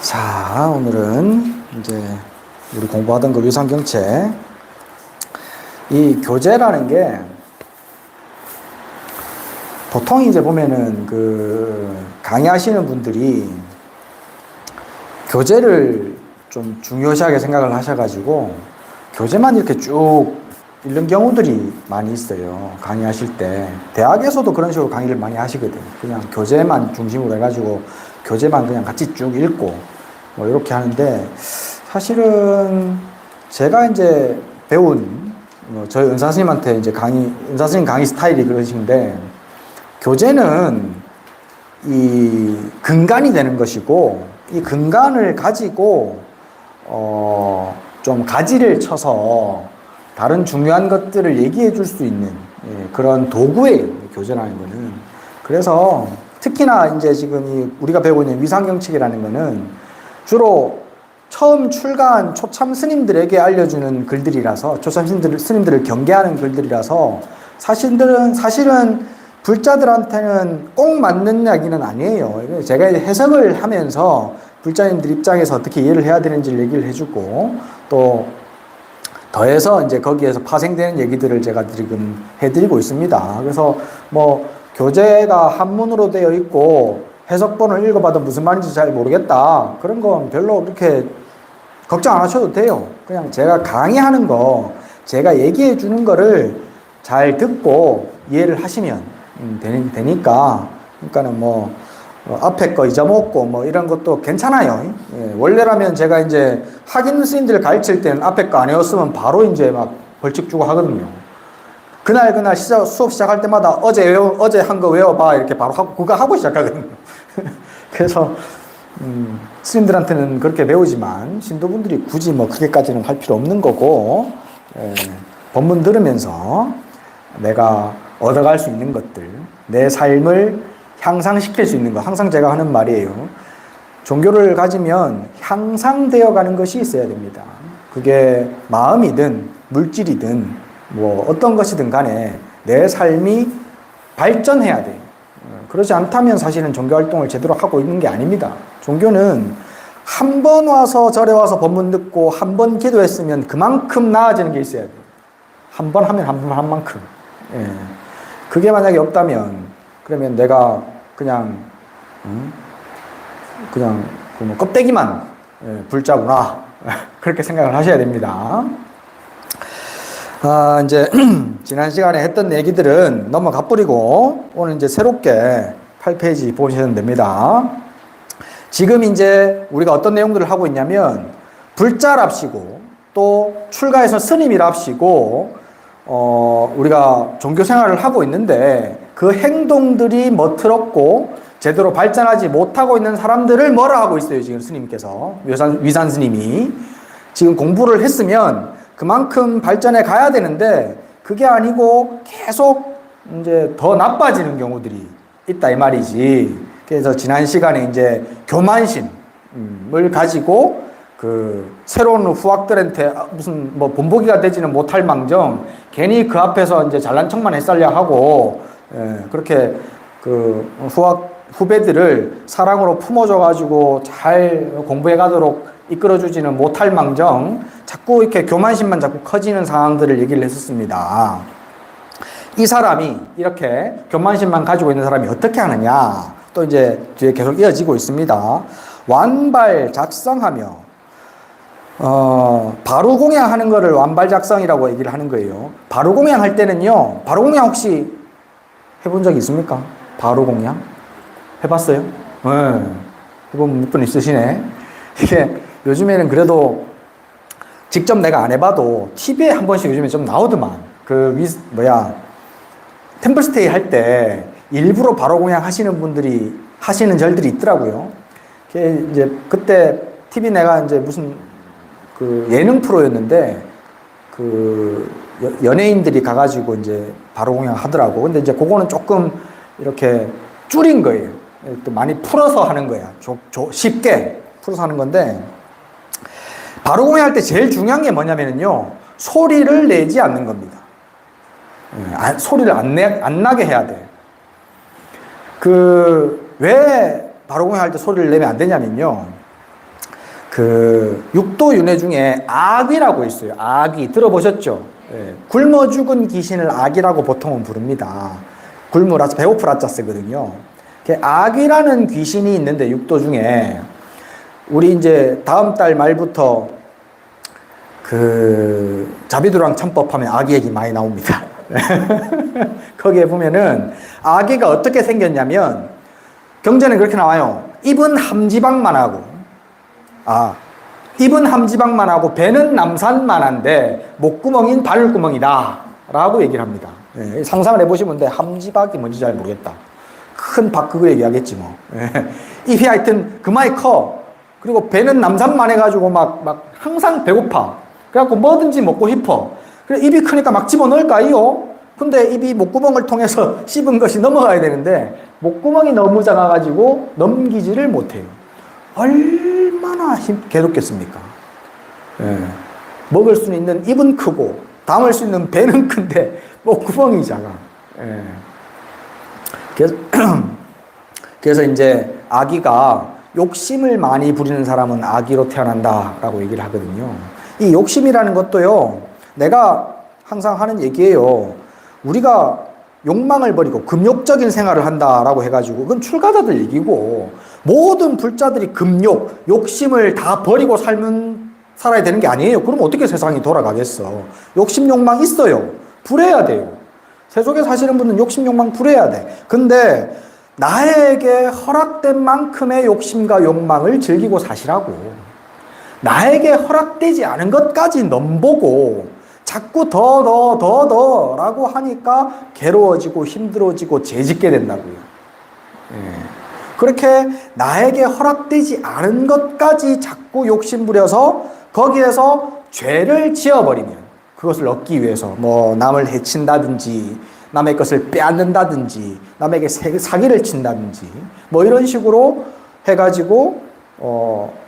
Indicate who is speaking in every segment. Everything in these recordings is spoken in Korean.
Speaker 1: 자, 오늘은 이제 우리 공부하던 그 위상경책, 이 교재라는 게 보통 이제 보면은 그 강의하시는 분들이 교재를 좀 중요시하게 생각을 하셔가지고 교재만 이렇게 쭉 읽는 경우들이 많이 있어요. 강의하실 때. 대학에서도 그런 식으로 강의를 많이 하시거든요. 그냥 교재만 중심으로 해가지고 교재만 그냥 같이 쭉 읽고 뭐 이렇게 하는데, 사실은 제가 이제 배운 저희 은사 스님한테 이제 은사 스님 강의 스타일이 그러신데, 교재는 이 근간이 되는 것이고, 이 근간을 가지고 좀 가지를 쳐서 다른 중요한 것들을 얘기해 줄 수 있는 그런 도구예요, 교재라는 거는. 그래서 특히나 이제 지금 우리가 배우고 있는 위상경책이라는 거는 주로 처음 출가한 초참 스님들에게 알려주는 글들이라서, 초참 스님들을 경계하는 글들이라서 사실은 불자들한테는 꼭 맞는 이야기는 아니에요. 제가 해석을 하면서 불자님들 입장에서 어떻게 이해를 해야 되는지를 얘기를 해주고, 또 더해서 이제 거기에서 파생되는 얘기들을 제가 지금 해드리고 있습니다. 그래서 뭐 교재가 한문으로 되어 있고 해석본을 읽어봐도 무슨 말인지 잘 모르겠다, 그런 건 별로 그렇게 걱정 안 하셔도 돼요. 그냥 제가 강의하는 거, 제가 얘기해 주는 거를 잘 듣고 이해를 하시면 되니까. 그러니까는 뭐 앞에 거 잊어먹고 뭐 이런 것도 괜찮아요. 예, 원래라면 제가 이제 학인 스님들 가르칠 때는 앞에 거 안 외웠으면 바로 이제 막 벌칙 주고 하거든요. 그날 수업 시작할 때마다 어제 한 거 외워봐, 이렇게 바로 그거 하고 시작하거든요. 그래서 스님들한테는 그렇게 배우지만 신도분들이 굳이 뭐 그렇게까지는 할 필요 없는 거고, 법문 들으면서 내가 얻어갈 수 있는 것들, 내 삶을 향상시킬 수 있는 거, 항상 제가 하는 말이에요. 종교를 가지면 향상되어 가는 것이 있어야 됩니다. 그게 마음이든 물질이든 뭐 어떤 것이든 간에 내 삶이 발전해야 돼요. 그렇지 않다면 사실은 종교활동을 제대로 하고 있는 게 아닙니다. 종교는 한 번 와서 절에 와서 법문 듣고 한 번 기도했으면 그만큼 나아지는 게 있어야 돼요. 한 번 하면 한 만큼. 예. 그게 만약에 없다면, 그러면 내가 그냥 뭐 껍데기만 불자구나, 그렇게 생각을 하셔야 됩니다. 이제 지난 시간에 했던 얘기들은 넘어가 버리고 오늘 이제 새롭게 8페이지 보시면 됩니다. 지금 이제 우리가 어떤 내용들을 하고 있냐면, 불자랍시고 또 출가해서 스님이랍시고 우리가 종교 생활을 하고 있는데, 그 행동들이 멋트럽고 제대로 발전하지 못하고 있는 사람들을 뭐라 하고 있어요, 지금 스님께서. 위산 스님이 지금 공부를 했으면 그만큼 발전해 가야 되는데, 그게 아니고 계속 이제 더 나빠지는 경우들이 있다, 이 말이지. 그래서 지난 시간에 이제 교만심을 가지고 그 새로운 후학들한테 무슨 뭐 본보기가 되지는 못할 망정 괜히 그 앞에서 이제 잘난 척만 했살려 하고, 그렇게 그 후배들을 사랑으로 품어줘 가지고 잘 공부해 가도록 이끌어주지는 못할 망정 자꾸 이렇게 교만심만 자꾸 커지는 상황들을 얘기를 했었습니다. 이 사람이 이렇게 교만심만 가지고 있는 사람이 어떻게 하느냐, 또 이제 뒤에 계속 이어지고 있습니다. 완발작성하며 바루공양 하는 거를 완발작성이라고 얘기를 하는 거예요. 바루공양 할 때는요, 바루공양 혹시 해본 적 있습니까? 바루공양? 해봤어요? 네. 해본 몇 분 있으시네. 이게 요즘에는 그래도 직접 내가 안 해봐도 TV에 한 번씩 요즘에 좀 나오더만. 템플스테이 할 때 일부러 바루공양 하시는 분들이 하시는 절들이 있더라고요. 이제 그때 TV 내가 이제 무슨 그 예능 프로였는데, 그 연예인들이 가가지고 이제 바루공양 하더라고. 근데 이제 그거는 조금 이렇게 줄인 거예요. 또 많이 풀어서 하는 거야. 쉽게 풀어서 하는 건데, 바루공양 할 때 제일 중요한 게 뭐냐면요, 소리를 내지 않는 겁니다. 소리를 안 나게 해야 돼. 왜 바루공양 할 때 소리를 내면 안 되냐면요, 그 육도 윤회 중에 악귀라고 있어요. 악귀 들어보셨죠? 예, 굶어 죽은 귀신을 악귀라고 보통은 부릅니다. 굶으라 배고프라자 쓰거든요. 악귀라는 귀신이 있는데 육도 중에 우리 이제 다음 달 말부터 그 자비도랑 참법하면 악귀 얘기 많이 나옵니다. 거기에 보면은 악귀가 어떻게 생겼냐면 경전에 그렇게 나와요. 입은 함지박만 하고 입은 함지박만 하고 배는 남산만한데 목구멍인 바늘구멍이다 라고 얘기를 합니다. 예, 상상을 해보시면 돼. 함지박이 뭔지 잘 모르겠다. 큰 박 그거 얘기하겠지 뭐. 예, 입이 하여튼 그마이 커. 그리고 배는 남산만 해가지고 막 항상 배고파. 그래갖고 뭐든지 먹고 싶어. 그래 입이 크니까 막 집어넣을까요? 근데 입이 목구멍을 통해서 씹은 것이 넘어가야 되는데 목구멍이 너무 작아가지고 넘기지를 못해요. 얼마나 괴롭겠습니까? 예. 먹을 수 있는 입은 크고 담을 수 있는 배는 큰데 목구멍이 작아. 예. 그래서 이제 아기가 욕심을 많이 부리는 사람은 아기로 태어난다라고 얘기를 하거든요. 이 욕심이라는 것도요, 내가 항상 하는 얘기예요. 우리가 욕망을 버리고 금욕적인 생활을 한다라고 해가지고 그건 출가자들 얘기고 모든 불자들이 금욕, 욕심을 다 버리고 살아야 되는 게 아니에요. 그럼 어떻게 세상이 돌아가겠어? 욕심, 욕망 있어요. 불해야 돼요. 세속에 사시는 분은 욕심, 욕망 불해야 돼. 근데 나에게 허락된 만큼의 욕심과 욕망을 즐기고 사시라고. 나에게 허락되지 않은 것까지 넘보고 자꾸 더 라고 하니까 괴로워지고 힘들어지고 죄짓게 된다고요. 예. 그렇게 나에게 허락되지 않은 것까지 자꾸 욕심 부려서 거기에서 죄를 지어버리면 그것을 얻기 위해서 뭐 남을 해친다든지 남의 것을 빼앗는다든지 남에게 사기를 친다든지 뭐 이런 식으로 해가지고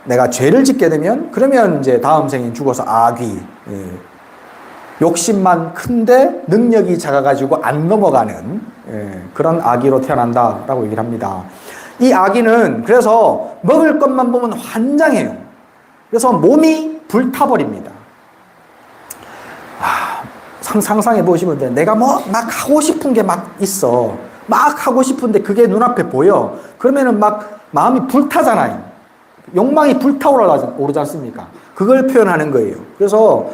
Speaker 1: 내가 죄를 짓게 되면 그러면 이제 다음 생에 죽어서 악귀, 예. 욕심만 큰데 능력이 작아가지고 안 넘어가는, 예, 그런 아기로 태어난다라고 얘기를 합니다. 이 아기는 그래서 먹을 것만 보면 환장해요. 그래서 몸이 불타버립니다. 상상해 보시면 돼. 내가 뭐 막 하고 싶은 게 막 있어. 막 하고 싶은데 그게 눈앞에 보여. 그러면은 막 마음이 불타잖아요. 욕망이 불타오르지 않습니까? 그걸 표현하는 거예요. 그래서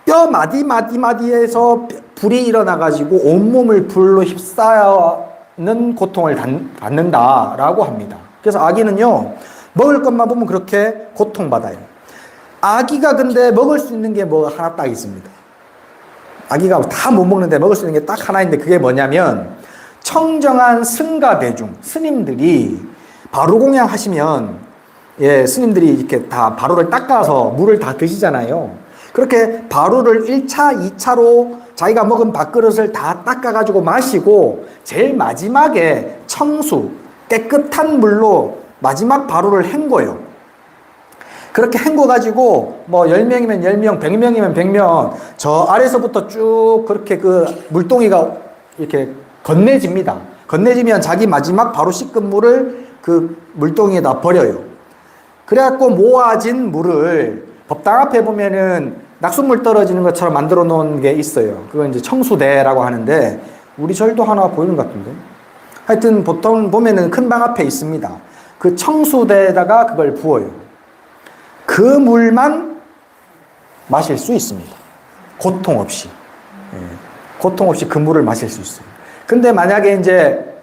Speaker 1: 뼈 마디에서 불이 일어나가지고 온몸을 불로 휩싸는 고통을 받는다라고 합니다. 그래서 아기는요, 먹을 것만 보면 그렇게 고통받아요. 아기가 근데 먹을 수 있는 게 뭐 하나 딱 있습니다. 아기가 다 못 먹는데 먹을 수 있는 게 딱 하나 있는데 그게 뭐냐면 청정한 승가 대중, 스님들이 바루공양 하시면, 예, 스님들이 이렇게 다 바루를 닦아서 물을 다 드시잖아요. 그렇게 바루를 1차, 2차로 자기가 먹은 밥그릇을 다 닦아가지고 마시고 제일 마지막에 청수, 깨끗한 물로 마지막 바루를 헹궈요. 그렇게 헹궈가지고 뭐 10명이면 10명, 100명이면 100명 저 아래서부터 쭉 그렇게 그 물동이가 이렇게 건네집니다. 건네지면 자기 마지막 바루 씻은 물을 그 물동이에다 버려요. 그래갖고 모아진 물을 법당 앞에 보면은 낙숫물 떨어지는 것처럼 만들어 놓은 게 있어요. 그건 이제 청수대라고 하는데 우리 절도 하나 보이는 것 같은데. 하여튼 보통 보면은 큰 방 앞에 있습니다. 그 청수대에다가 그걸 부어요. 그 물만 마실 수 있습니다. 고통 없이. 예. 고통 없이 그 물을 마실 수 있어요. 근데 만약에 이제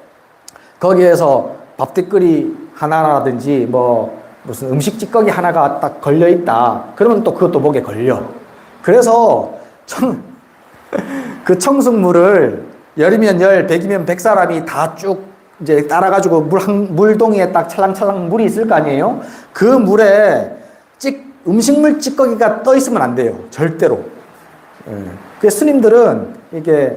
Speaker 1: 거기에서 밥대끓이 하나라든지 뭐 무슨 음식 찌꺼기 하나가 딱 걸려 있다. 그러면 또 그것도 목에 걸려. 그래서 그 청승물을 열이면 열, 백이면 백 사람이 다 쭉 이제 따라가지고 물동이에 딱 찰랑찰랑 물이 있을 거 아니에요? 그 물에 음식물 찌꺼기가 떠 있으면 안 돼요. 절대로. 그 스님들은 이게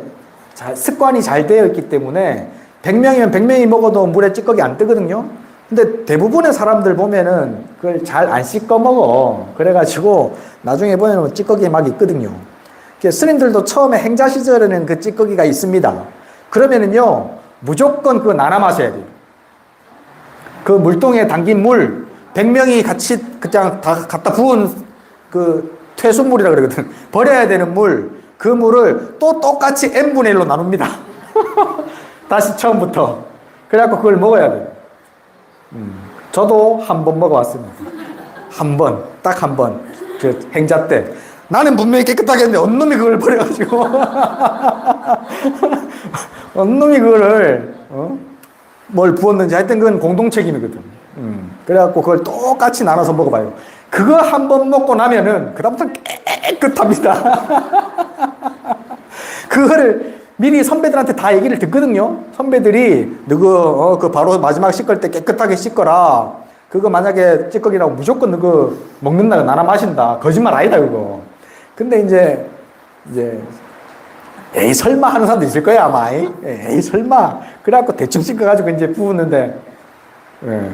Speaker 1: 습관이 잘 되어 있기 때문에 100명이면 100명이 먹어도 물에 찌꺼기 안 뜨거든요. 근데 대부분의 사람들 보면은 그걸 잘 안 씻어 먹어. 그래가지고 나중에 보면 찌꺼기 막 있거든요. 스님들도 처음에 행자 시절에는 그 찌꺼기가 있습니다. 그러면은요, 무조건 그거 나눠 마셔야 돼요. 그 물동에 담긴 물, 100명이 같이 그냥 다 갖다 부은 그 퇴수물이라 그러거든. 버려야 되는 물, 그 물을 또 똑같이 n분의 1로 나눕니다. 다시 처음부터. 그래갖고 그걸 먹어야 돼요. 저도 한 번 먹어봤습니다. 한 번, 딱 한 번. 그 행자 때. 나는 분명히 깨끗하게 했는데, 언놈이 그걸 버려가지고. 언놈이 그거를, 뭘 부었는지 하여튼 그건 공동 책임이거든. 그래갖고 그걸 똑같이 나눠서 먹어봐요. 그거 한 번 먹고 나면은, 그다음부터 깨끗합니다. 그거를 미리 선배들한테 다 얘기를 듣거든요. 선배들이, 너그 바로 마지막 씻을 때 깨끗하게 씻거라. 그거 만약에 찌꺼기라고 무조건 너그 먹는다, 나눠 마신다. 거짓말 아니다, 그거. 근데 이제, 에이, 설마 하는 사람도 있을 거야, 아마. 에이, 설마. 그래갖고 대충 씻어가지고 이제 부었는데,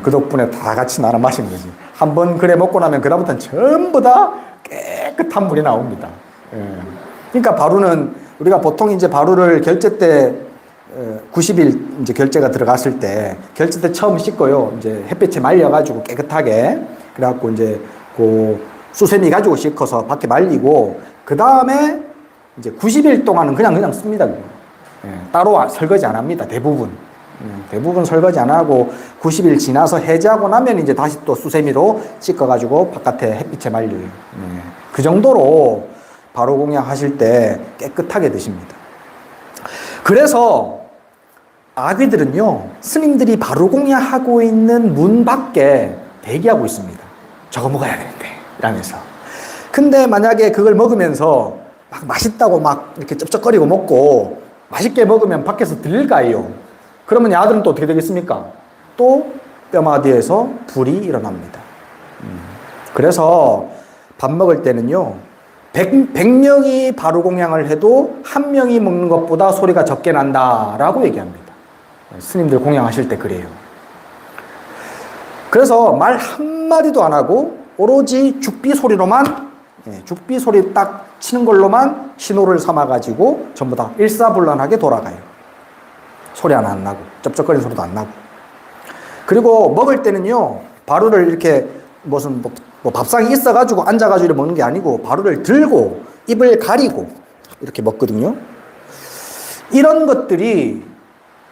Speaker 1: 그 덕분에 다 같이 나눠 마신 거지. 한 번 그래 먹고 나면 그다음부터는 전부 다 깨끗한 물이 나옵니다. 그러니까 바루는 우리가 보통 이제 바루를 결제 때 90일 이제 결제가 들어갔을 때 결제 때 처음 씻고요. 이제 햇빛에 말려가지고 깨끗하게 그래갖고 이제 그 수세미 가지고 씻어서 밖에 말리고 그 다음에 이제 90일 동안은 그냥 씁니다. 따로 설거지 안 합니다. 대부분 설거지 안 하고 90일 지나서 해제하고 나면 이제 다시 또 수세미로 씻어가지고 바깥에 햇빛에 말려요. 그 정도로 바로 공양하실 때 깨끗하게 드십니다. 그래서 아귀들은요, 스님들이 바로 공양하고 있는 문 밖에 대기하고 있습니다. 저거 먹어야 되는데, 이러면서. 근데 만약에 그걸 먹으면서 막 맛있다고 막 이렇게 쩝쩝거리고 먹고 맛있게 먹으면 밖에서 들릴까요? 그러면 야들은 또 어떻게 되겠습니까? 또 뼈마디에서 불이 일어납니다. 그래서 밥 먹을 때는요, 100명이 바로 공양을 해도 한 명이 먹는 것보다 소리가 적게 난다라고 얘기합니다. 스님들 공양하실 때 그래요. 그래서 말 한마디도 안 하고 오로지 죽비 소리로만, 죽비 소리 딱 치는 걸로만 신호를 삼아가지고 전부 다 일사불란하게 돌아가요. 소리 하나 안 나고, 쩝쩝거리는 소리도 안 나고. 그리고 먹을 때는요, 바루를 이렇게 무슨 뭐 밥상이 있어가지고 앉아가지고 먹는 게 아니고, 바루를 들고 입을 가리고 이렇게 먹거든요. 이런 것들이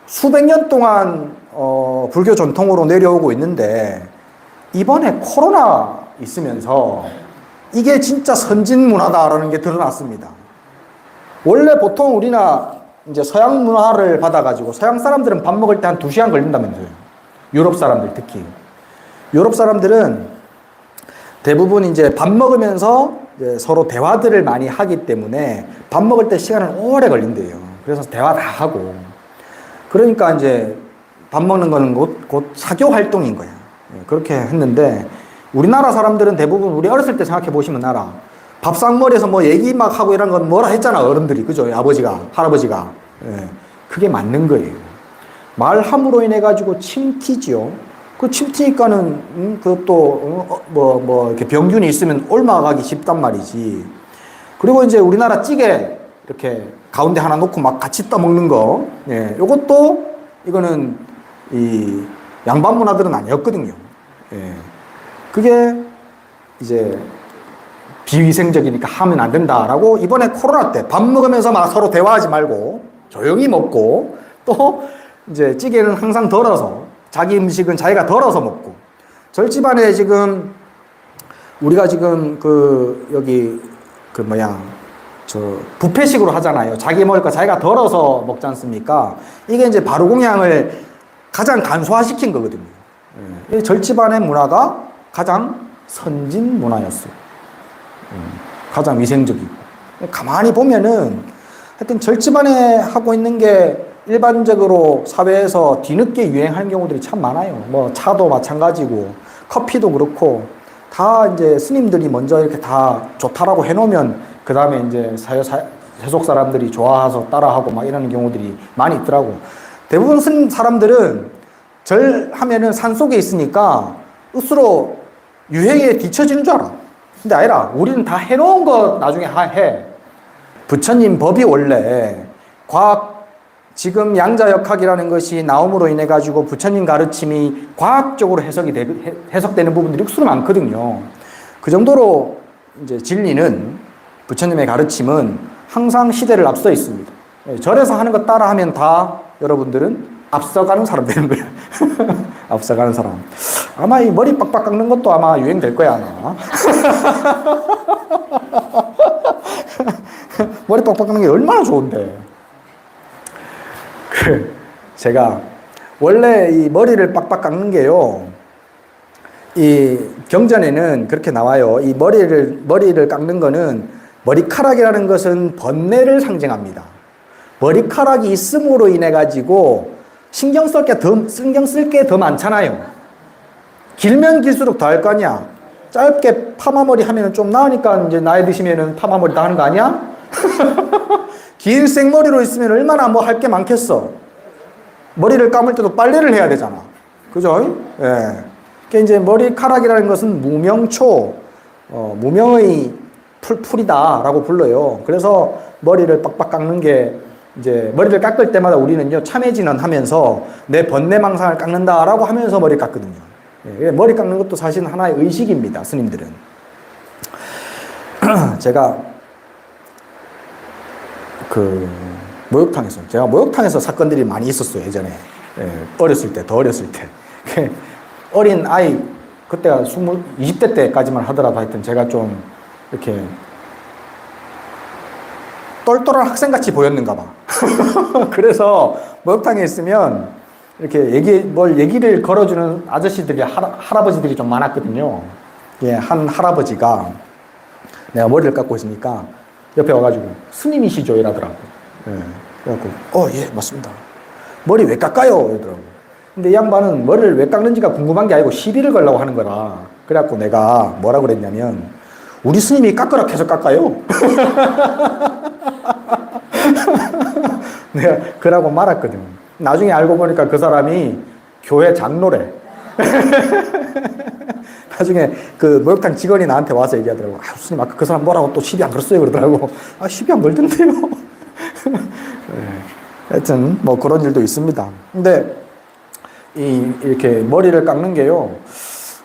Speaker 1: 수백 년 동안 불교 전통으로 내려오고 있는데, 이번에 코로나 있으면서 이게 진짜 선진 문화다라는 게 드러났습니다. 원래 보통 우리나 이제 서양 문화를 받아가지고 서양 사람들은 밥 먹을 때 한 2시간 걸린다면서요. 유럽 사람들 특히. 유럽 사람들은 대부분 이제 밥 먹으면서 이제 서로 대화들을 많이 하기 때문에 밥 먹을 때 시간은 오래 걸린대요. 그래서 대화 다 하고. 그러니까 이제 밥 먹는 거는 곧 사교 활동인 거야. 그렇게 했는데 우리나라 사람들은 대부분 우리 어렸을 때 생각해 보시면 알아. 밥상머리에서 뭐 얘기 막 하고 이런 건 뭐라 했잖아, 어른들이. 그죠? 아버지가, 할아버지가. 그게 맞는 거예요. 말함으로 인해 가지고 침 튀지요. 그 침 튀니까는, 그것도, 이렇게 병균이 있으면 옮아가기 쉽단 말이지. 그리고 이제 우리나라 찌개, 이렇게 가운데 하나 놓고 막 같이 떠먹는 거. 요것도, 이거는, 이 양반 문화들은 아니었거든요. 그게, 이제, 비위생적이니까 하면 안 된다라고 이번에 코로나 때 밥 먹으면서 막 서로 대화하지 말고 조용히 먹고 또 이제 찌개는 항상 덜어서 자기 음식은 자기가 덜어서 먹고 절집안에 지금 우리가 지금 뷔페식으로 하잖아요. 자기 먹을 거 자기가 덜어서 먹지 않습니까? 이게 이제 바로 공양을 가장 간소화시킨 거거든요. 이 절집안의 문화가 가장 선진 문화였어요. 가장 위생적이고. 가만히 보면은 하여튼 절집안에 하고 있는 게 일반적으로 사회에서 뒤늦게 유행하는 경우들이 참 많아요. 뭐 차도 마찬가지고 커피도 그렇고 다 이제 스님들이 먼저 이렇게 다 좋다라고 해놓으면 그 다음에 이제 세속 사람들이 좋아해서 따라하고 막 이러는 경우들이 많이 있더라고. 대부분 스님 사람들은 절하면은 산속에 있으니까 스스로 유행에 뒤처지는 줄 알아. 근데 아니라 우리는 다 해놓은 거 나중에 해. 부처님 법이 원래 과학 지금 양자역학이라는 것이 나옴으로 인해 가지고 부처님 가르침이 과학적으로 해석되는 부분들이 억수로 많거든요. 그 정도로 이제 진리는, 부처님의 가르침은 항상 시대를 앞서 있습니다. 절에서 하는 것 따라 하면 다 여러분들은 앞서가는 사람 되는 거예요. 앞서가는 사람. 아마 이 머리 빡빡 깎는 것도 아마 유행될 거야, 아마. 머리 빡빡 깎는 게 얼마나 좋은데. 제가 원래 이 머리를 빡빡 깎는 게요, 이 경전에는 그렇게 나와요. 이 머리를 깎는 거는, 머리카락이라는 것은 번뇌를 상징합니다. 머리카락이 있음으로 인해 가지고 신경 쓸 게 더 많잖아요. 길면 길수록 더 할 거 아니야. 짧게 파마머리 하면 좀 나으니까 이제 나이 드시면은 파마머리 다 하는 거 아니야? 긴 생머리로 있으면 얼마나 뭐 할 게 많겠어. 머리를 감을 때도 빨래를 해야 되잖아. 그죠? 예. 그러니까 이제 머리카락이라는 것은 무명초, 무명의 풀이다라고 불러요. 그래서 머리를 빡빡 깎는 게, 이제 머리를 깎을 때마다 우리는요, 참회진언 하면서 내 번뇌망상을 깎는다라고 하면서 머리 깎거든요. 예. 머리 깎는 것도 사실 하나의 의식입니다, 스님들은. 제가 제가 목욕탕에서 사건들이 많이 있었어요, 예전에. 예, 어렸을 때, 더 어렸을 때. 어린 아이, 그때가 20대 때까지만 하더라도 하여튼 제가 좀 이렇게 똘똘한 학생같이 보였는가 봐. 그래서 목욕탕에 있으면 이렇게 얘기를 걸어주는 아저씨들이, 할아버지들이 좀 많았거든요. 예, 한 할아버지가 내가 머리를 깎고 있으니까 옆에 와가지고 스님이시죠? 이러더라고. 예. 그래갖고, 예, 맞습니다. 머리 왜 깎아요? 이러더라고. 근데 이 양반은 머리를 왜 깎는지가 궁금한 게 아니고 시비를 걸려고 하는 거라. 그래갖고 내가 뭐라 그랬냐면, 우리 스님이 깎으라 해서 깎아요. 내가 그러고 말았거든. 나중에 알고 보니까 그 사람이 교회 장로래. 나중에 그 목욕탕 직원이 나한테 와서 얘기하더라고. 스님 아까 그 사람 뭐라고 또 시비 안 걸었어요? 그러더라고. 시비 안 걸던데요. 네. 하여튼 뭐 그런 일도 있습니다. 근데 이렇게 머리를 깎는 게요,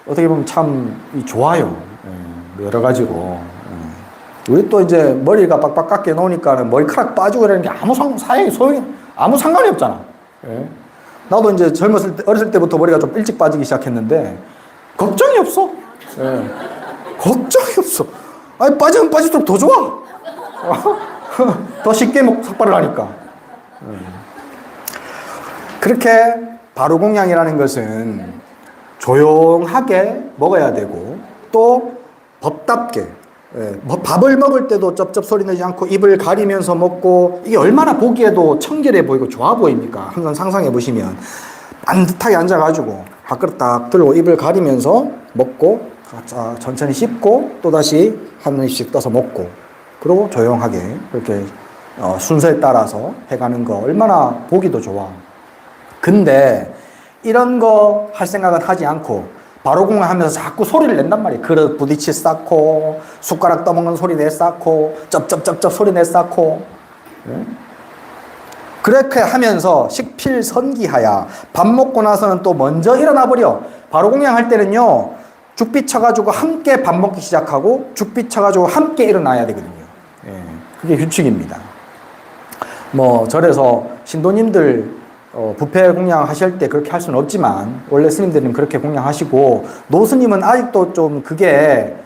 Speaker 1: 어떻게 보면 참 좋아요. 여러 가지로. 우리 또 이제 머리가 빡빡 깎여 놓으니까는 머리카락 빠지고 이러는 게 아무 아무 상관이 없잖아. 예. 나도 이제 어렸을 때부터 머리가 좀 일찍 빠지기 시작했는데, 걱정이 없어. 예. 걱정이 없어. 아니, 빠지면 빠질수록 더 좋아. 더 쉽게 삭발을 하니까. 그렇게 바로공양이라는 것은 조용하게 먹어야 되고, 또 법답게, 밥을 먹을 때도 쩝쩝 소리 내지 않고 입을 가리면서 먹고, 이게 얼마나 보기에도 청결해 보이고 좋아 보입니까? 한번 상상해 보시면, 반듯하게 앉아가지고 밥그릇 딱 들고 입을 가리면서 먹고, 천천히 씹고 또다시 한 입씩 떠서 먹고, 그리고 조용하게 그렇게 순서에 따라서 해가는 거 얼마나 보기도 좋아. 근데 이런 거 할 생각은 하지 않고 바로공양 하면서 자꾸 소리를 낸단 말이에요. 그릇 부딪히 쌓고, 숟가락 떠먹는 소리 내 쌓고, 쩝쩝쩝쩝 소리 내 쌓고. 네? 그렇게 하면서 식필선기하야. 밥 먹고 나서는 또 먼저 일어나 버려. 바로공양 할 때는요, 죽비 쳐가지고 함께 밥 먹기 시작하고, 죽비 쳐가지고 함께 일어나야 되거든요. 예, 그게 규칙입니다. 뭐 절에서 신도님들 부패 공양하실 때 그렇게 할 수는 없지만, 원래 스님들은 그렇게 공양하시고, 노스님은 아직도 좀 그게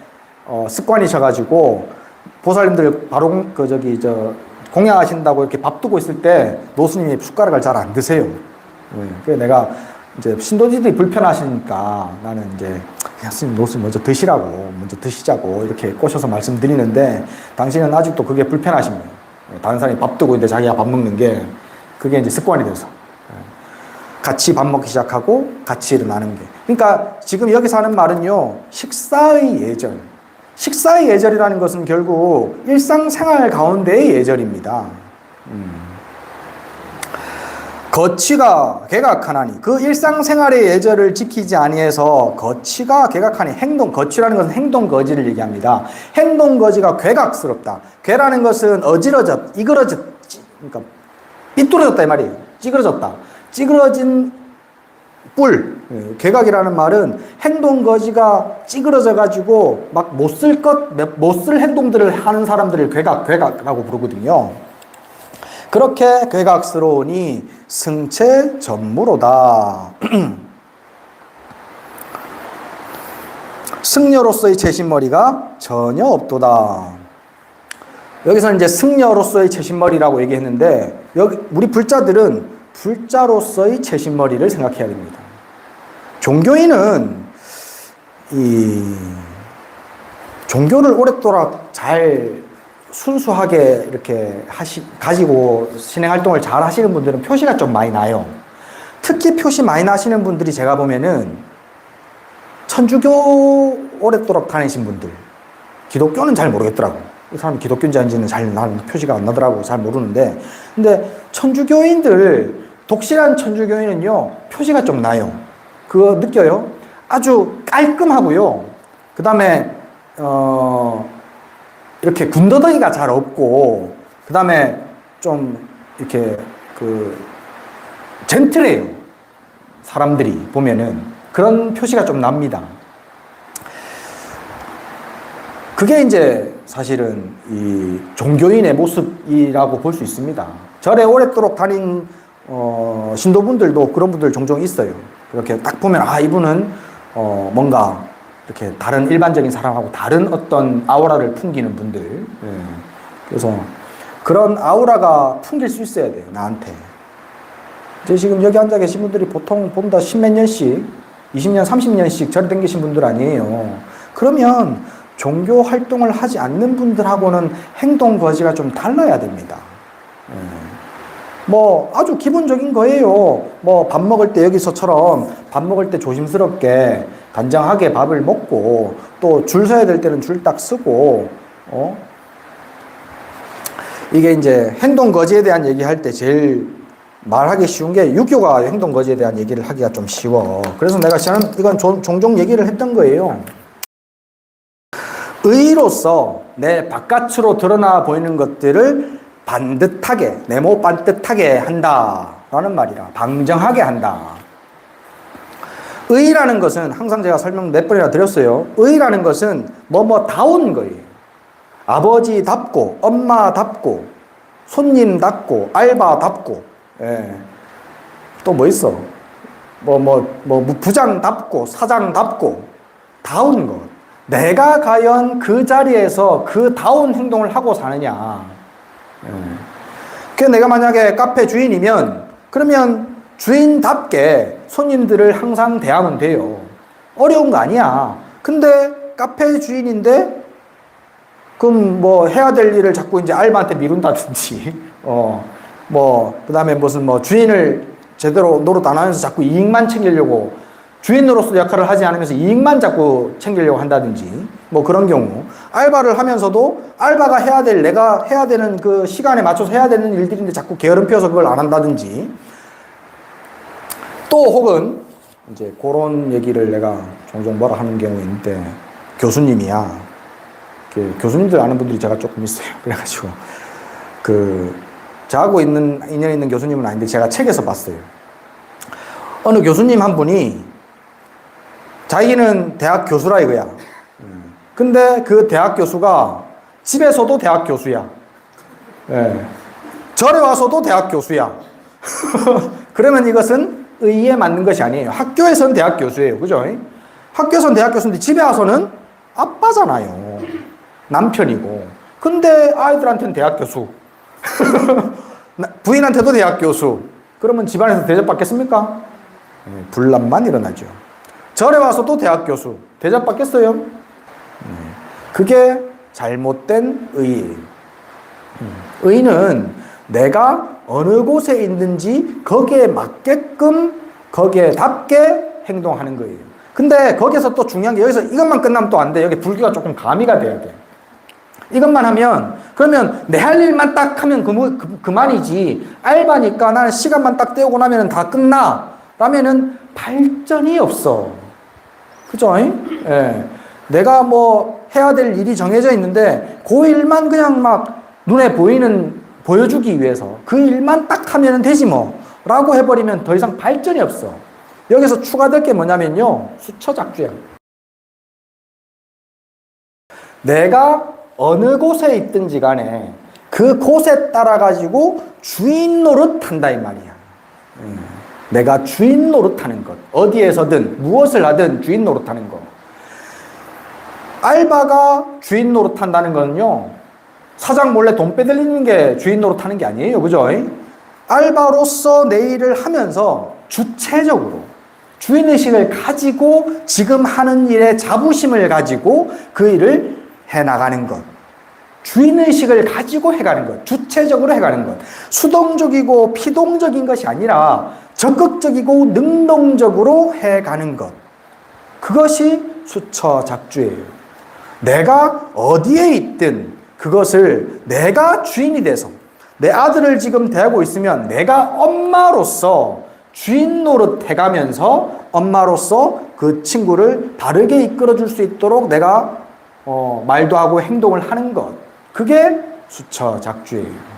Speaker 1: 습관이셔가지고, 보살님들 바로 공양하신다고 이렇게 밥 두고 있을 때 노스님이 숟가락을 잘 안 드세요. 그래서 내가 이제 신도님들이 불편하시니까 나는 이제 그냥 스님, 노스님 먼저 드시자고 이렇게 꼬셔서 말씀드리는데, 당신은 아직도 그게 불편하십니다. 다른 사람이 밥 두고 있는데 자기가 밥 먹는 게, 그게 이제 습관이 돼서. 같이 밥 먹기 시작하고 같이 일어나는 게. 그러니까 지금 여기서 하는 말은요, 식사의 예절. 식사의 예절이라는 것은 결국 일상생활 가운데의 예절입니다. 거취가 개각하나니, 그 일상생활의 예절을 지키지 아니해서 거취가 개각하니, 거취라는 것은 행동거지를 얘기합니다. 행동거지가 괴각스럽다. 괴라는 것은 어지러졌, 이그러졌, 그러니까 삐뚤어졌다 이 말이에요. 찌그러졌다. 찌그러진 뿔. 괴각이라는 말은 행동 거지가 찌그러져 가지고 막 못 쓸 행동들을 하는 사람들을 괴각이라고 부르거든요. 그렇게 괴각스러우니 승체 전무로다. 승려로서의 채신머리가 전혀 없도다. 여기서는 이제 승려로서의 채신머리라고 얘기했는데, 여기 우리 불자들은 불자로서의 채신머리를 생각해야 됩니다. 종교인은 이 종교를 오랫도록 잘 순수하게 이렇게 가지고 신행 활동을 잘 하시는 분들은 표시가 좀 많이 나요. 특히 표시 많이 나시는 분들이 제가 보면은 천주교 오랫도록 다니신 분들, 기독교는 잘 모르겠더라고. 이 사람이 기독교인지 아닌지는 잘 나는 표시가 안 나더라고. 잘 모르는데. 근데 천주교인들, 독실한 천주교인은요, 표시가 좀 나요. 그거 느껴요? 아주 깔끔하고요. 그 다음에, 이렇게 군더더기가 잘 없고, 그 다음에 좀 이렇게 젠틀해요. 사람들이 보면은. 그런 표시가 좀 납니다. 그게 이제 사실은 이 종교인의 모습이라고 볼 수 있습니다. 절에 오랫도록 다닌 신도분들도 그런 분들 종종 있어요. 그렇게 딱 보면 아 이분은 뭔가 이렇게 다른 일반적인 사람하고 다른 어떤 아우라를 풍기는 분들. 예. 그래서 그런 아우라가 풍길 수 있어야 돼요. 나한테. 이제 지금 여기 앉아 계신 분들이 보통 본다 10몇 년씩 20년, 30년씩 절에 댕기신 분들 아니에요. 그러면 종교 활동을 하지 않는 분들하고는 행동 거지가 좀 달라야 됩니다. 뭐 아주 기본적인 거예요. 뭐 밥 먹을 때 여기서처럼 밥 먹을 때 조심스럽게 단정하게 밥을 먹고 또 줄 서야 될 때는 줄 딱 서고 이게 이제 행동 거지에 대한 얘기할 때 제일 말하기 쉬운 게 유교가 행동 거지에 대한 얘기를 하기가 좀 쉬워. 그래서 내가 이건 종종 얘기를 했던 거예요. 의로서 내 바깥으로 드러나 보이는 것들을 반듯하게, 네모 반듯하게 한다라는 말이라. 방정하게 한다. 의라는 것은 항상 제가 설명 몇 번이나 드렸어요. 의라는 것은 뭐다운 거예요. 아버지답고, 엄마답고, 손님답고, 알바답고, 예. 또 뭐 있어? 부장답고, 사장답고, 다운 것. 내가 과연 그 자리에서 그 다운 행동을 하고 사느냐. 예. 그래서 내가 만약에 카페 주인이면, 그러면 주인답게 손님들을 항상 대하면 돼요. 어려운 거 아니야. 근데 카페 주인인데, 그럼 뭐 해야 될 일을 자꾸 이제 알바한테 미룬다든지, 그 다음에 주인을 제대로 노릇 안 하면서 자꾸 이익만 챙기려고, 주인으로서 역할을 하지 않으면서 이익만 자꾸 챙기려고 한다든지, 뭐 그런 경우. 알바를 하면서도 알바가 내가 해야 되는 그 시간에 맞춰서 해야 되는 일들인데 자꾸 게으름 피워서 그걸 안 한다든지. 또 혹은, 이제 그런 얘기를 내가 종종 뭐라 하는 경우 있는데, 교수님이야. 교수님들 아는 분들이 제가 조금 있어요. 그래가지고, 저하고 인연 있는 교수님은 아닌데 제가 책에서 봤어요. 어느 교수님 한 분이 자기는 대학 교수라 이거야. 근데 그 대학 교수가 집에서도 대학 교수야. 예. 절에 와서도 대학 교수야. 그러면 이것은 의의에 맞는 것이 아니에요. 학교에서는 대학 교수예요. 그죠? 학교에서는 대학 교수인데 집에 와서는 아빠잖아요. 남편이고. 근데 아이들한테는 대학 교수. 부인한테도 대학 교수. 그러면 집안에서 대접받겠습니까? 분란만 일어나죠. 절에 와서도 대학 교수. 대접받겠어요? 그게 잘못된 의의예요. 의의는 내가 어느 곳에 있는지 거기에 맞게끔 거기에 답게 행동하는 거예요. 근데 거기서 또 중요한 게 여기서 이것만 끝나면 또 안 돼. 여기 불교가 조금 가미가 돼야 돼. 이것만 하면 그러면 내 할 일만 딱 하면 그만이지. 알바니까 나는 시간만 딱 때우고 나면 다 끝나. 라면은 발전이 없어. 그죠? 예. 내가 뭐 해야 될 일이 정해져 있는데 그 일만 그냥 막 눈에 보여주기 위해서 그 일만 딱 하면 되지 뭐 라고 해버리면 더 이상 발전이 없어. 여기서 추가될 게 뭐냐면요, 수처작주예요. 내가 어느 곳에 있든지 간에 그 곳에 따라 가지고 주인 노릇한다 이 말이야. 내가 주인 노릇하는 것, 어디에서든 무엇을 하든 주인 노릇하는 것. 알바가 주인 노릇한다는 거는요, 사장 몰래 돈 빼들리는 게 주인 노릇하는 게 아니에요, 그죠? 알바로서 내 일을 하면서 주체적으로 주인의식을 가지고 지금 하는 일에 자부심을 가지고 그 일을 해나가는 것. 주인의식을 가지고 해가는 것. 주체적으로 해가는 것. 수동적이고 피동적인 것이 아니라 적극적이고 능동적으로 해가는 것. 그것이 수처작주예요. 내가 어디에 있든 그것을 내가 주인이 돼서, 내 아들을 지금 대하고 있으면 내가 엄마로서 주인 노릇 해가면서 엄마로서 그 친구를 바르게 이끌어줄 수 있도록 내가 말도 하고 행동을 하는 것. 그게 수처작주예요.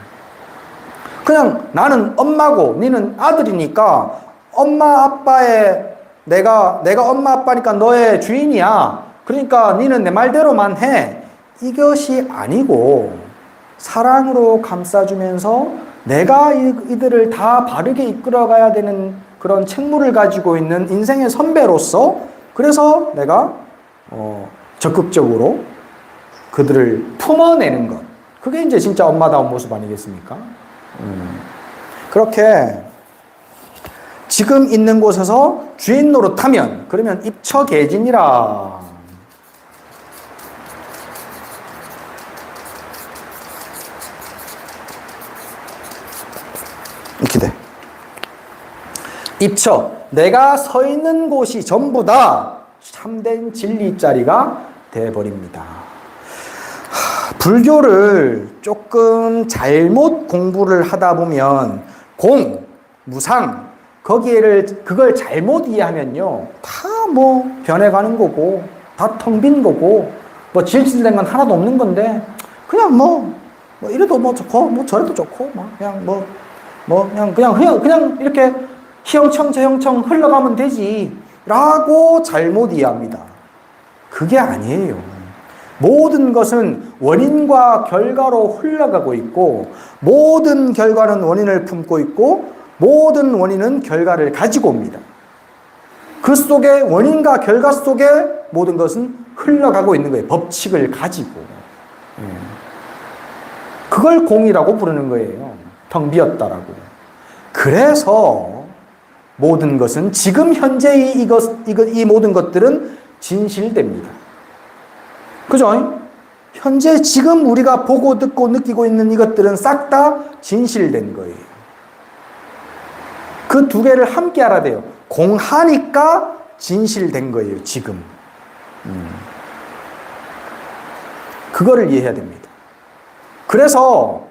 Speaker 1: 그냥 나는 엄마고 니는 아들이니까 엄마 아빠의 내가 엄마 아빠니까 너의 주인이야. 그러니까 니는 내 말대로만 해. 이것이 아니고 사랑으로 감싸주면서 내가 이들을 다 바르게 이끌어가야 되는 그런 책무를 가지고 있는 인생의 선배로서, 그래서 내가 적극적으로 그들을 품어내는 것. 그게 이제 진짜 엄마다운 모습 아니겠습니까? 그렇게 지금 있는 곳에서 주인 노릇하면, 그러면 입처계진이라. 이렇게 돼. 입처, 내가 서 있는 곳이 전부 다 참된 진리자리가 돼버립니다. 불교를 조금 잘못 공부를 하다 보면 무상, 그걸 잘못 이해하면요, 다 뭐 변해가는 거고, 다 텅 빈 거고, 뭐 질질된 건 하나도 없는 건데, 그냥 뭐 이래도 뭐 좋고, 뭐 저래도 좋고, 그냥 이렇게 희영청 저영청 흘러가면 되지 라고 잘못 이해합니다. 그게 아니에요. 모든 것은 원인과 결과로 흘러가고 있고, 모든 결과는 원인을 품고 있고, 모든 원인은 결과를 가지고 옵니다. 그 속에, 원인과 결과 속에 모든 것은 흘러가고 있는 거예요. 법칙을 가지고. 그걸 공이라고 부르는 거예요. 텅 비었다라고. 그래서 모든 것은 지금 현재의 이 모든 것들은 진실됩니다. 그죠? 현재 지금 우리가 보고 듣고 느끼고 있는 이것들은 싹 다 진실된 거예요. 그 두 개를 함께 알아야 돼요. 공하니까 진실된 거예요, 지금. 그거를 이해해야 됩니다. 그래서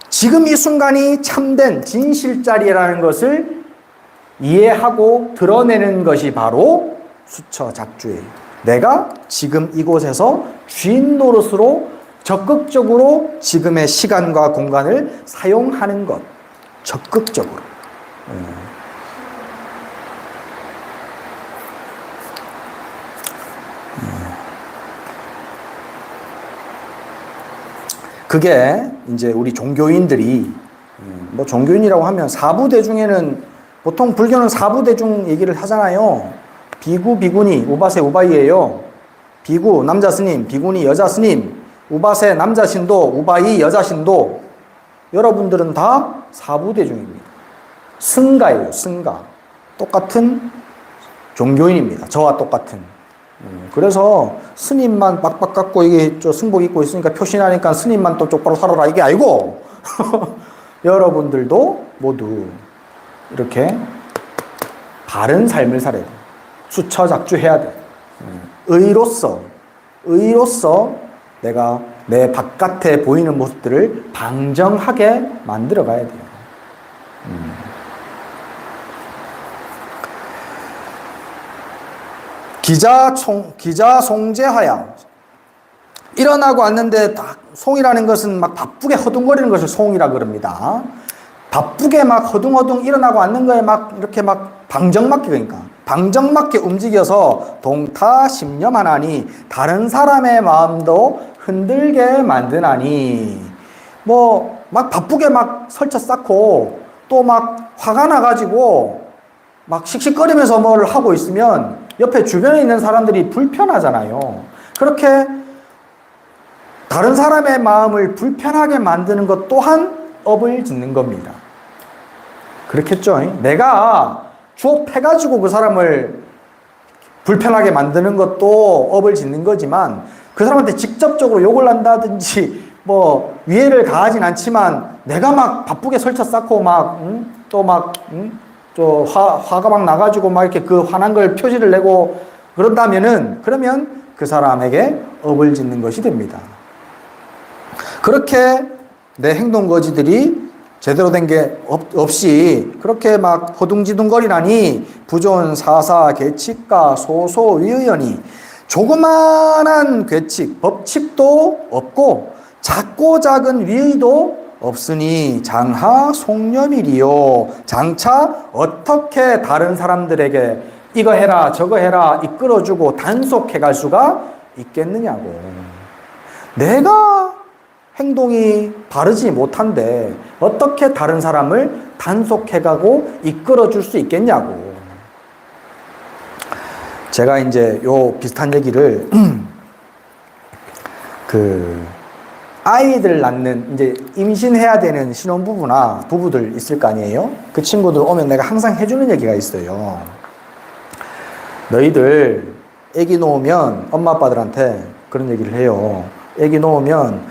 Speaker 1: 지금 이 순간이 참된 진실자리라는 것을 이해하고 드러내는 것이 바로 수처작주예요. 내가 지금 이곳에서 주인 노릇으로 적극적으로 지금의 시간과 공간을 사용하는 것. 적극적으로. 그게 이제 우리 종교인들이, 뭐 종교인이라고 하면 사부대중에는, 보통 불교는 사부대중 얘기를 하잖아요. 비구, 비구니, 우바세, 우바이예요. 비구, 남자 스님, 비구니, 여자 스님, 우바세, 남자 신도, 우바이, 여자 신도. 여러분들은 다 사부대중입니다. 승가예요, 승가. 똑같은 종교인입니다. 저와 똑같은. 그래서 스님만 빡빡 깎고 이게 승복 입고 있으니까 표신하니까 스님만 또 똑바로 살아라 이게 아니고 여러분들도 모두 이렇게 바른 삶을 살아야 돼. 수처작주해야 돼. 의로서 내가 내 바깥에 보이는 모습들을 방정하게 만들어 가야 돼요. 기자 송제하야. 일어나고 왔는데 송이라는 것은 막 바쁘게 허둥거리는 것을 송이라 그럽니다. 바쁘게 막 허둥허둥 일어나고 왔는 거에 막 이렇게 막 방정맞게, 그러니까 방정맞게 움직여서 동타심념하나니 다른 사람의 마음도 흔들게 만드나니, 뭐 막 바쁘게 막 설쳐 쌓고 또 막 화가 나가지고 막 씩씩거리면서 뭘 하고 있으면 옆에 주변에 있는 사람들이 불편하잖아요. 그렇게 다른 사람의 마음을 불편하게 만드는 것 또한 업을 짓는 겁니다. 그렇겠죠? 내가 주업해가지고 그 사람을 불편하게 만드는 것도 업을 짓는 거지만, 그 사람한테 직접적으로 욕을 한다든지 뭐 위해를 가하진 않지만 내가 막 바쁘게 설쳐 쌓고 막 또 막 또 화가 막 나가지고 막 이렇게 그 화난 걸 표시를 내고 그런다면은, 그러면 그 사람에게 업을 짓는 것이 됩니다. 그렇게 내 행동 거지들이 제대로 된 게 없이 그렇게 막 허둥지둥거리라니 부조한 사사 계칙과 소소 위의하니, 조그만한 계칙 법칙도 없고 작고 작은 위의도 없으니 장하 속념이리요. 장차 어떻게 다른 사람들에게 이거 해라 저거 해라 이끌어주고 단속해 갈 수가 있겠느냐고. 내가 행동이 바르지 못한데 어떻게 다른 사람을 단속해가고 이끌어줄 수 있겠냐고. 제가 이제 요 비슷한 얘기를 아이들 낳는, 이제 임신해야 되는 신혼부부나 부부들 있을 거 아니에요? 그 친구들 오면 내가 항상 해주는 얘기가 있어요. 너희들 애기 놓으면 엄마 아빠들한테 그런 얘기를 해요. 애기 놓으면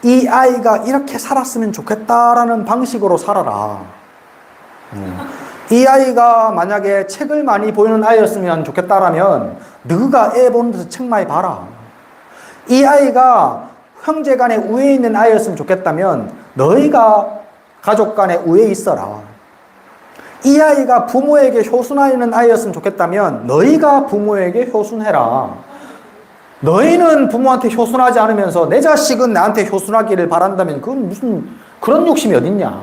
Speaker 1: 이 아이가 이렇게 살았으면 좋겠다라는 방식으로 살아라. 이 아이가 만약에 책을 많이 보이는 아이였으면 좋겠다라면 너가 애 보는 데서 책 많이 봐라. 이 아이가 형제 간에 우애 있는 아이였으면 좋겠다면 너희가 가족 간에 우애 있어라. 이 아이가 부모에게 효순하는 아이였으면 좋겠다면 너희가 부모에게 효순해라. 너희는 부모한테 효순하지 않으면서 내 자식은 나한테 효순하기를 바란다면 그건 무슨 그런 욕심이 어딨냐.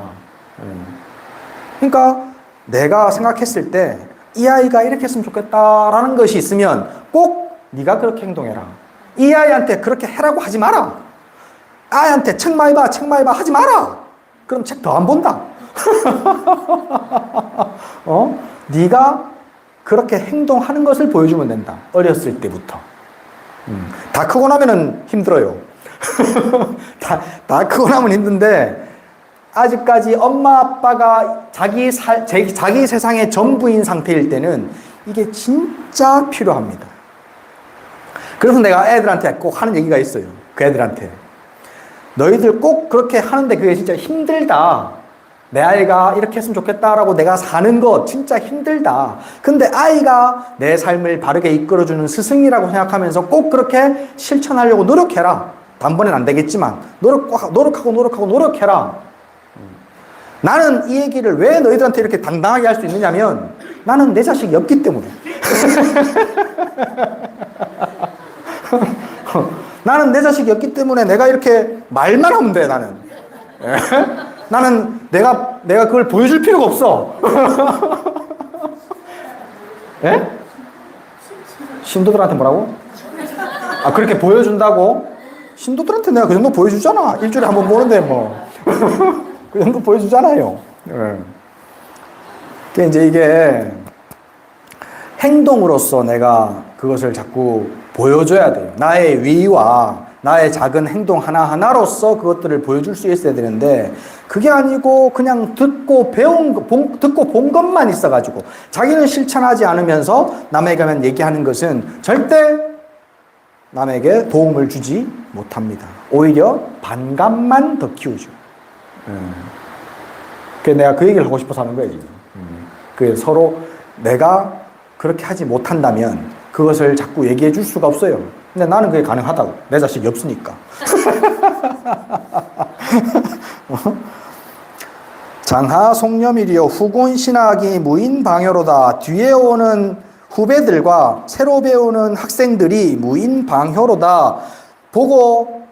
Speaker 1: 그러니까 내가 생각했을 때 이 아이가 이렇게 했으면 좋겠다라는 것이 있으면 꼭 네가 그렇게 행동해라. 이 아이한테 그렇게 해라고 하지 마라. 아이한테 책 많이 봐, 책 많이 봐 하지 마라. 그럼 책 더 안 본다. 네가 그렇게 행동하는 것을 보여주면 된다. 어렸을 때부터. 다 크고 나면은 힘들어요. 다 크고 나면 힘든데, 아직까지 엄마 아빠가 자기 세상의 전부인 상태일 때는 이게 진짜 필요합니다. 그래서 내가 애들한테 꼭 하는 얘기가 있어요. 그 애들한테. 너희들 꼭 그렇게 하는데 그게 진짜 힘들다. 내 아이가 이렇게 했으면 좋겠다라고 내가 사는 거 진짜 힘들다. 근데 아이가 내 삶을 바르게 이끌어주는 스승이라고 생각하면서 꼭 그렇게 실천하려고 노력해라. 단번엔 안 되겠지만 노력하고 노력해라. 나는 이 얘기를 왜 너희들한테 이렇게 당당하게 할 수 있느냐면 나는 내 자식이 없기 때문에. 나는 내 자식이 없기 때문에 내가 이렇게 말만 하면 돼, 나는. 나는 내가 그걸 보여줄 필요가 없어. 예? 신도들한테 뭐라고? 아, 그렇게 보여준다고? 신도들한테 내가 그 정도 보여주잖아. 일주일에 한 번 보는데 뭐. 그 정도 보여주잖아요. 예. 이제 이게 행동으로서 내가 그것을 자꾸 보여줘야 돼요. 나의 위와 나의 작은 행동 하나하나로서 그것들을 보여줄 수 있어야 되는데, 그게 아니고 그냥 듣고 본 것만 있어가지고 자기는 실천하지 않으면서 남에게만 얘기하는 것은 절대 남에게 도움을 주지 못합니다. 오히려 반감만 더 키우죠. 그래서 내가 그 얘기를 하고 싶어서 하는 거예요, 지금. 그 서로 내가 그렇게 하지 못한다면 그것을 자꾸 얘기해 줄 수가 없어요. 근데 나는 그게 가능하다고. 내 자식이 없으니까. 장하 속념이리요 후군 신학이 무인 방효로다. 뒤에 오는 후배들과 새로 배우는 학생들이 무인 방효로다. 보고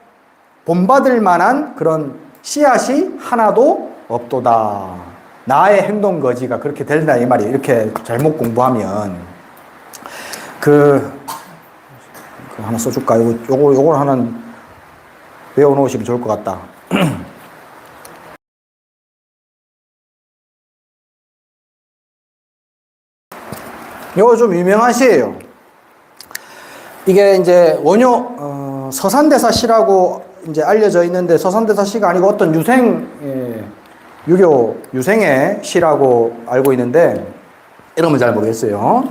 Speaker 1: 본받을 만한 그런 씨앗이 하나도 없도다. 나의 행동 거지가 그렇게 된다 이 말이에요. 이렇게 잘못 공부하면 하나 써줄까? 요걸 하나 외워놓으시면 좋을 것 같다. 요거 좀 유명한 시예요. 이게 이제 원효 서산대사 시라고 이제 알려져 있는데 서산대사 시가 아니고 어떤 유교 유생의 시라고 알고 있는데 이름은 잘 모르겠어요.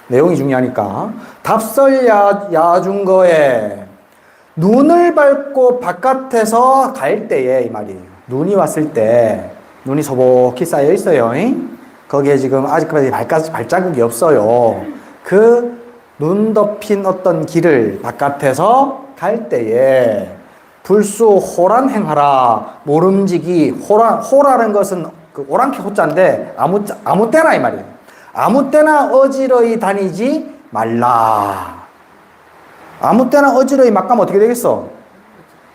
Speaker 1: 내용이 중요하니까. 답설 야중거에 눈을 밟고 바깥에서 갈 때에 이 말이에요. 눈이 왔을 때 눈이 소복히 쌓여 있어요. 거기에 지금 아직까지 발자국이 없어요. 그 눈 덮인 어떤 길을 바깥에서 갈 때에 불수 호란행하라. 모름지기 호라는 것은 그 오랑캐 호자인데 아무 때나 이 말이에요. 아무 때나 어지러이 다니지 말라. 아무 때나 어지러이 막 가면 어떻게 되겠어?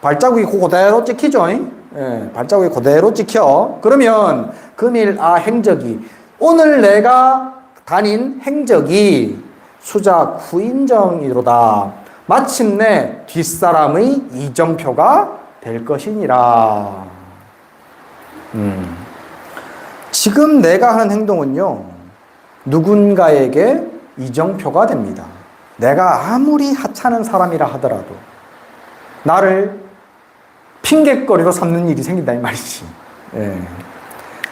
Speaker 1: 발자국이 그대로 찍히죠. 예, 발자국이 그대로 찍혀. 그러면 금일 행적이 오늘 내가 다닌 행적이 수작 후인정이로다. 마침내 뒷사람의 이정표가 될 것이니라. 지금 내가 하는 행동은요, 누군가에게 이정표가 됩니다. 내가 아무리 하찮은 사람이라 하더라도 나를 핑곗거리로 삼는 일이 생긴다 이 말이지. 예.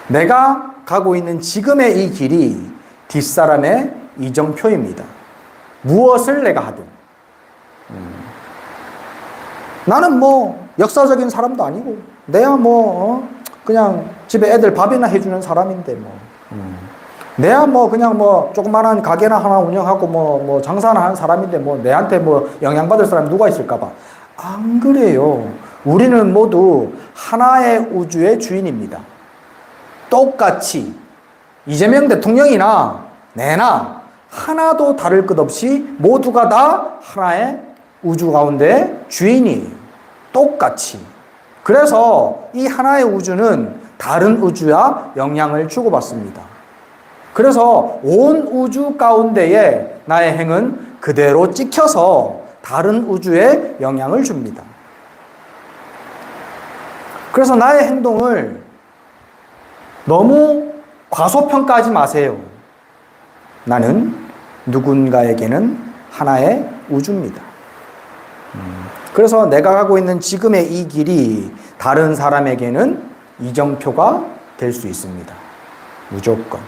Speaker 1: 내가 가고 있는 지금의 이 길이 뒷사람의 이정표입니다. 무엇을 내가 하든. 나는 뭐 역사적인 사람도 아니고 내야 뭐 그냥 집에 애들 밥이나 해주는 사람인데 뭐 내야 뭐 그냥 뭐 조그만한 가게나 하나 운영하고 뭐 장사나 하는 사람인데 뭐 내한테 뭐 영향받을 사람이 누가 있을까봐. 안 그래요. 우리는 모두 하나의 우주의 주인입니다. 똑같이 이재명 대통령이나 내나 하나도 다를 것 없이 모두가 다 하나의 우주 가운데 주인이에요. 똑같이. 그래서 이 하나의 우주는 다른 우주와 영향을 주고받습니다. 그래서 온 우주 가운데에 나의 행은 그대로 찍혀서 다른 우주에 영향을 줍니다. 그래서 나의 행동을 너무 과소평가하지 마세요. 나는 누군가에게는 하나의 우주입니다. 그래서 내가 가고 있는 지금의 이 길이 다른 사람에게는 이정표가 될 수 있습니다. 무조건.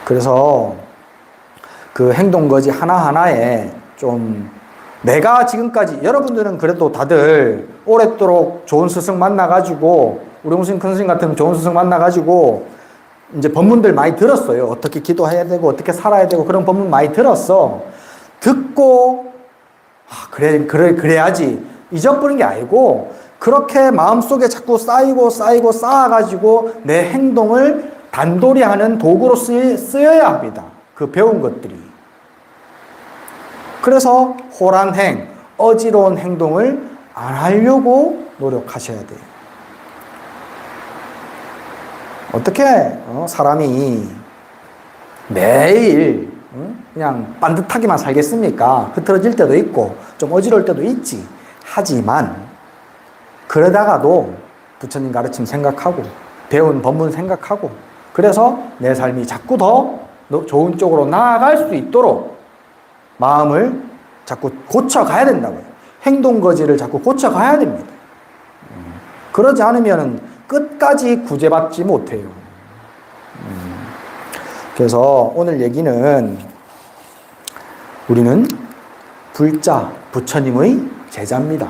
Speaker 1: 그래서 그 행동거지 하나하나에 좀 내가 지금까지 여러분들은 그래도 다들 오랫도록 좋은 스승 만나가지고 우리 무슨 큰 스승 같은 좋은 스승 만나가지고 이제 법문들 많이 들었어요. 어떻게 기도해야 되고 어떻게 살아야 되고 그런 법문 많이 들었어. 듣고 그래야지 잊어버린 게 아니고 그렇게 마음속에 자꾸 쌓아가지고 내 행동을 단돌이 하는 도구로 쓰여야 합니다. 그 배운 것들이. 그래서 호란행, 어지러운 행동을 안 하려고 노력하셔야 돼요. 어떻게 사람이 매일 그냥 반듯하게만 살겠습니까? 흐트러질 때도 있고 좀 어지러울 때도 있지. 하지만 그러다가도 부처님 가르침 생각하고 배운 법문 생각하고 그래서 내 삶이 자꾸 더 좋은 쪽으로 나아갈 수 있도록 마음을 자꾸 고쳐가야 된다고요. 행동거지를 자꾸 고쳐가야 됩니다. 그러지 않으면 끝까지 구제받지 못해요. 그래서 오늘 얘기는 우리는 불자 부처님의 제자입니다.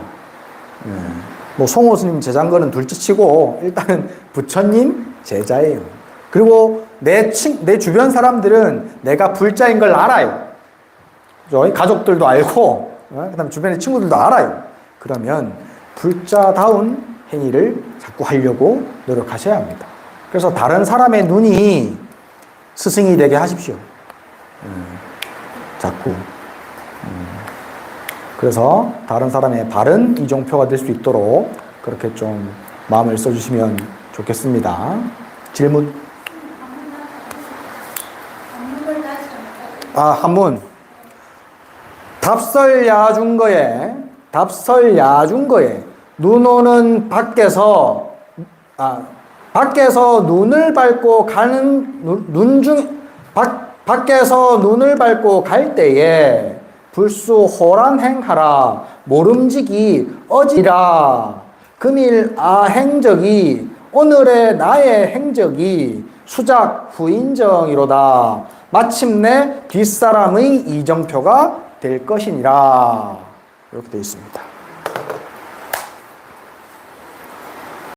Speaker 1: 뭐 송호 스님 제자인 거는 둘째치고 일단은 부처님 제자예요. 그리고 내 주변 사람들은 내가 불자인 걸 알아요. 그죠? 가족들도 알고 그다음 주변의 친구들도 알아요. 그러면 불자다운 행위를 자꾸 하려고 노력하셔야 합니다. 그래서 다른 사람의 눈이 스승이 되게 하십시오. 자꾸. 그래서 다른 사람의 바른 이종표가 될 수 있도록 그렇게 좀 마음을 써주시면 좋겠습니다. 질문? 한문. 답설야중거에 눈 오는 밖에서 밖에서 눈을 밟고 가는 밖에서 눈을 밟고 갈 때에 불수 호란행하라 모름지기 어지라 금일 행적이 오늘의 나의 행적이 수작 후인정이로다 마침내 뒷사람의 이정표가 될 것이니라 이렇게 되어 있습니다.